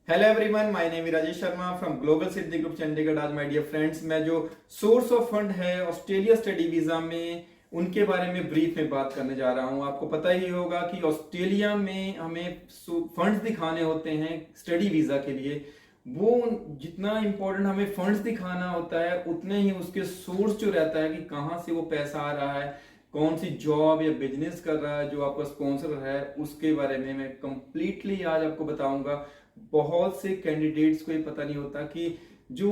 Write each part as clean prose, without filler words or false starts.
Hello everyone, my name is Rajesh Sharma from global city group Chandigarh. आज my dear friends, मैं जो source of fund है Australia study visa में, उनके बारे में ब्रीफ में बात करने जा रहा हूं। आपको पता ही होगा कि ऑस्ट्रेलिया में हमें फंड्स दिखाने होते हैं स्टडी वीजा के लिए। वो जितना इंपॉर्टेंट हमें फंड्स दिखाना होता है, उतने ही उसके सोर्स जो रहता है कि कहाँ से वो पैसा आ रहा है, कौन सी जॉब या बिजनेस कर रहा है जो आपका स्पॉन्सर है, उसके बारे में मैं कंप्लीटली आज आपको बताऊंगा। बहुत से कैंडिडेट्स को ये पता नहीं होता कि जो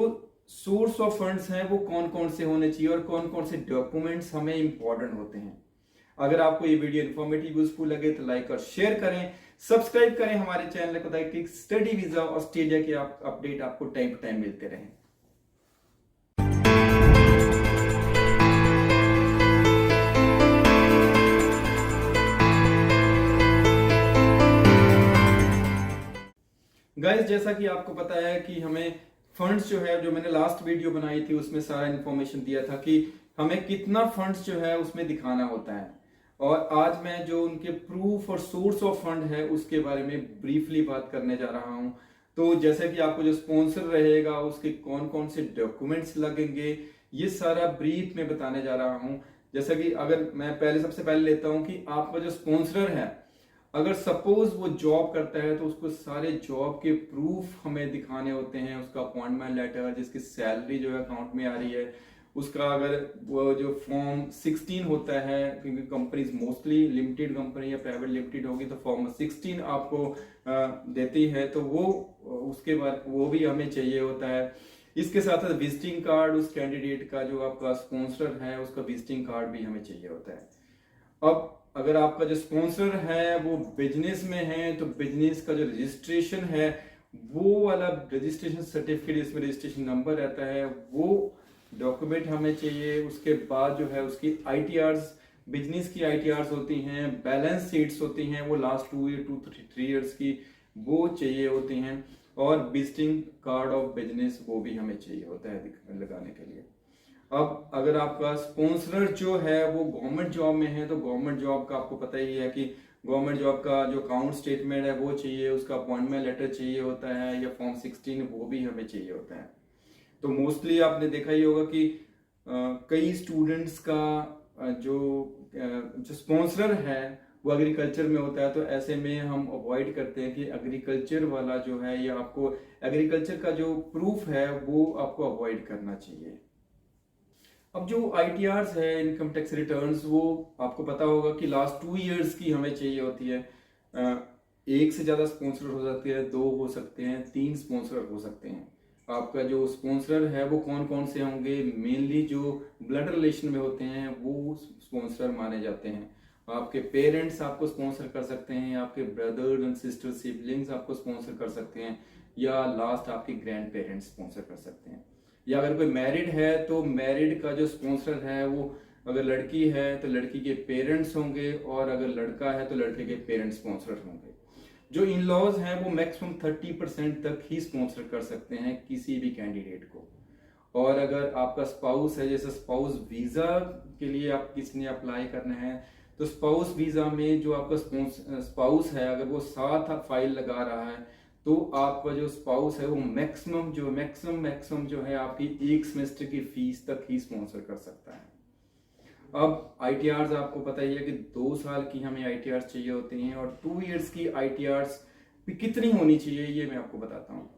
सोर्स ऑफ फंड्स हैं वो कौन कौन से होने चाहिए और कौन कौन से डॉक्यूमेंट्स हमें इंपॉर्टेंट होते हैं। अगर आपको ये वीडियो इन्फॉर्मेटिव यूजफुल लगे तो लाइक और शेयर करें, सब्सक्राइब करें हमारे चैनल को, ताकि स्टडी वीजा ऑस्ट्रेलिया के अपडेट आपको टाइम टू टाइम मिलते रहें। गाइस, जैसा कि आपको पता है कि हमें फंड्स जो है, जो मैंने लास्ट वीडियो बनाई थी उसमें सारा इन्फॉर्मेशन दिया था कि हमें कितना फंड्स जो है उसमें दिखाना होता है। और आज मैं जो उनके प्रूफ और सोर्स ऑफ फंड है उसके बारे में ब्रीफली बात करने जा रहा हूं। तो जैसे कि आपको जो स्पॉन्सर रहेगा उसके कौन कौन से डॉक्यूमेंट्स लगेंगे, ये सारा ब्रीफ में बताने जा रहा हूं। जैसा कि अगर मैं सबसे पहले लेता हूं कि आपका जो स्पॉन्सर है, अगर सपोज वो जॉब करता है तो उसको सारे जॉब के प्रूफ हमें दिखाने होते हैं। उसका अपॉइंटमेंट लेटर, जिसकी सैलरी जो है अकाउंट में आ रही है, उसका अगर वो जो फॉर्म 16 होता है, क्योंकि कंपनीज मोस्टली लिमिटेड कंपनी या प्राइवेट लिमिटेड होगी तो फॉर्म 16 आपको देती है, तो वो उसके बाद वो भी हमें चाहिए होता है। इसके साथ साथ विजिटिंग कार्ड, उस कैंडिडेट का जो आपका स्पॉन्सर है उसका विजिटिंग कार्ड भी हमें चाहिए होता है। अब अगर आपका जो स्पॉन्सर है वो बिजनेस में है तो बिजनेस का जो रजिस्ट्रेशन है, वो वाला रजिस्ट्रेशन सर्टिफिकेट, इसमें रजिस्ट्रेशन नंबर रहता है, वो डॉक्यूमेंट हमें चाहिए। उसके बाद जो है उसकी आईटीआरस, बिजनेस की आईटीआरस होती हैं, बैलेंस शीट्स होती हैं, वो लास्ट 2 ईयर्स की वो चाहिए होती हैं, और विजिटिंग कार्ड ऑफ बिजनेस वो भी हमें चाहिए होता है लगाने के लिए। अब अगर आपका स्पॉन्सर जो है वो गवर्नमेंट जॉब में है तो गवर्नमेंट जॉब का आपको पता ही है कि गवर्नमेंट जॉब का जो अकाउंट स्टेटमेंट है वो चाहिए, उसका अपॉइंटमेंट लेटर चाहिए होता है, या फॉर्म 16 वो भी हमें चाहिए होता है। तो मोस्टली आपने देखा ही होगा कि कई स्टूडेंट्स का जो स्पॉन्सर है वो एग्रीकल्चर में होता है, तो ऐसे में हम अवॉइड करते हैं कि एग्रीकल्चर वाला जो है, या आपको एग्रीकल्चर का जो प्रूफ है वो आपको अवॉइड करना चाहिए। अब जो आईटीआरस है, इनकम टैक्स रिटर्न्स, वो आपको पता होगा कि लास्ट 2 ईयर्स की हमें चाहिए होती है। एक से ज़्यादा स्पॉन्सर हो सकते हैं, 2 हो सकते हैं, 3 स्पॉन्सर हो सकते हैं। आपका जो स्पॉन्सर है वो कौन कौन से होंगे, मेनली जो ब्लड रिलेशन में होते हैं वो स्पॉन्सर माने जाते हैं। आपके पेरेंट्स आपको स्पॉन्सर कर सकते हैं, आपके ब्रदर एंड सिस्टर सिबलिंग्स आपको स्पॉन्सर कर सकते हैं, या लास्ट आपके ग्रैंड पेरेंट्स स्पॉन्सर कर सकते हैं। या अगर कोई मैरिड है तो मैरिड का जो स्पॉन्सर है वो, अगर लड़की है तो लड़की के पेरेंट्स होंगे, और अगर लड़का है तो लड़के के पेरेंट्स स्पॉन्सर होंगे। जो इन लॉज हैं वो मैक्सिमम 30% तक ही स्पॉन्सर कर सकते हैं किसी भी कैंडिडेट को। और अगर आपका स्पाउस है, जैसे स्पाउस वीजा के लिए आप किसी ने अप्लाई करना है, तो स्पाउस वीजा में जो आपका स्पाउस है अगर वो साथ फाइल लगा रहा है तो आपका जो स्पाउस है वो मैक्सिमम जो है आपकी 1 सेमेस्टर की फीस तक ही स्पॉन्सर कर सकता है। अब आईटीआरस आपको पता ही है कि 2 साल की हमें आईटीआरस चाहिए होती हैं, और 2 इयर्स की आईटीआरस भी कितनी होनी चाहिए ये मैं आपको बताता हूँ।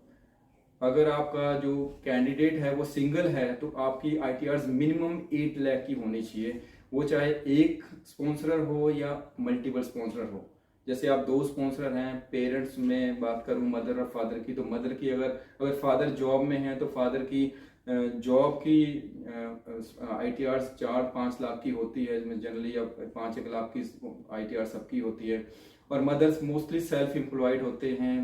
अगर आपका जो कैंडिडेट है वो सिंगल है तो आपकी आईटीआरस मिनिमम 8 लाख की होनी चाहिए, वो चाहे एक स्पॉन्सर हो या मल्टीपल स्पॉन्सर हो। जैसे आप 2 स्पॉन्सर हैं, पेरेंट्स में बात करूं मदर और फादर की, तो मदर की अगर फादर जॉब में है तो फादर की जॉब की आईटीआरस 4-5 लाख की होती है, इसमें जनरली अब 5-1 लाख की आईटीआर सबकी होती है। और मदर्स मोस्टली सेल्फ एम्प्लॉयड होते हैं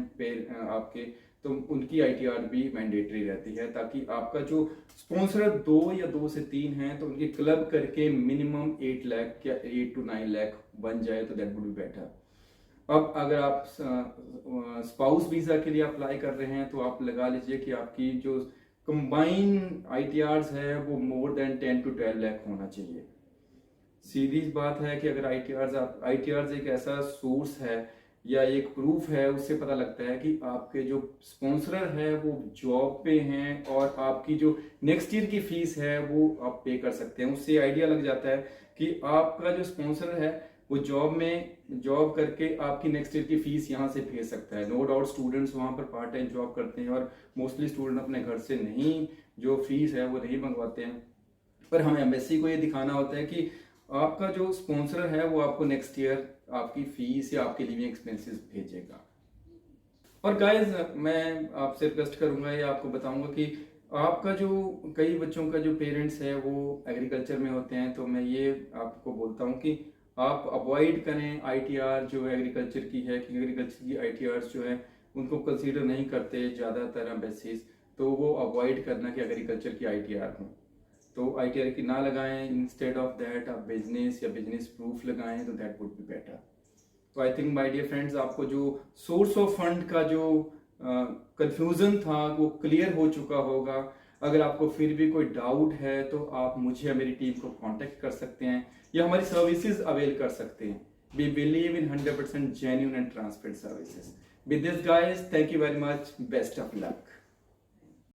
आपके, तो उनकी आईटीआर भी मैंडेटरी रहती है, ताकि आपका जो स्पॉन्सर 2 या 2 से 3 हैं तो उनके क्लब करके मिनिमम 8 लाख या 8 to 9 लाख बन जाए तो दैट वुड बी बेटर। अब अगर आप स्पाउस वीजा के लिए अप्लाई कर रहे हैं तो आप लगा लीजिए कि आपकी जो कंबाइन आईटीआरस है वो मोर देन 10 to 12 लाख होना चाहिए। सीधी बात है कि अगर आईटीआरस एक ऐसा सोर्स है या एक प्रूफ है, उससे पता लगता है कि आपके जो स्पॉन्सरर है वो जॉब पे हैं और आपकी जो नेक्स्ट ईयर की फीस है वो आप पे कर सकते हैं। उससे आइडिया लग जाता है कि आपका जो स्पॉन्सरर है वो जॉब करके आपकी नेक्स्ट ईयर की फीस यहाँ से भेज सकता है। नो डाउट स्टूडेंट्स वहाँ पर पार्ट टाइम जॉब करते हैं और मोस्टली स्टूडेंट अपने घर से नहीं जो फीस है वो नहीं मंगवाते हैं, पर हमें एम्बेसी को ये दिखाना होता है कि आपका जो स्पॉन्सर है वो आपको नेक्स्ट ईयर आपकी फीस या आपके लिविंग एक्सपेंसेस भेजेगा। और गाइस मैं आपसे रिक्वेस्ट करूंगा या आपको बताऊंगा कि आपका जो कई बच्चों का जो पेरेंट्स है वो एग्रीकल्चर में होते हैं, तो मैं ये आपको बोलता हूँ कि आप अवॉइड करें आईटीआर जो एग्रीकल्चर की है, कि एग्रीकल्चर की आईटीआर जो है उनको कंसीडर नहीं करते ज़्यादातर एम्बेसीज, तो वो अवॉइड करना कि एग्रीकल्चर की आईटीआर हो, तो आईटीआर की ना लगाएं। इंस्टेड ऑफ दैट आप बिजनेस या बिजनेस प्रूफ लगाएं, तो दैट वुड बी बेटर। तो I think my dear friends, आपको जो सोर्स ऑफ फंड का जो कंफ्यूजन था वो क्लियर हो चुका होगा। अगर आपको फिर भी कोई डाउट है तो आप मुझे या मेरी टीम को कांटेक्ट कर सकते हैं या हमारी सर्विसेज अवेल कर सकते हैं। We believe in 100% genuine and transparent services. With this guys, thank you very much, best of luck.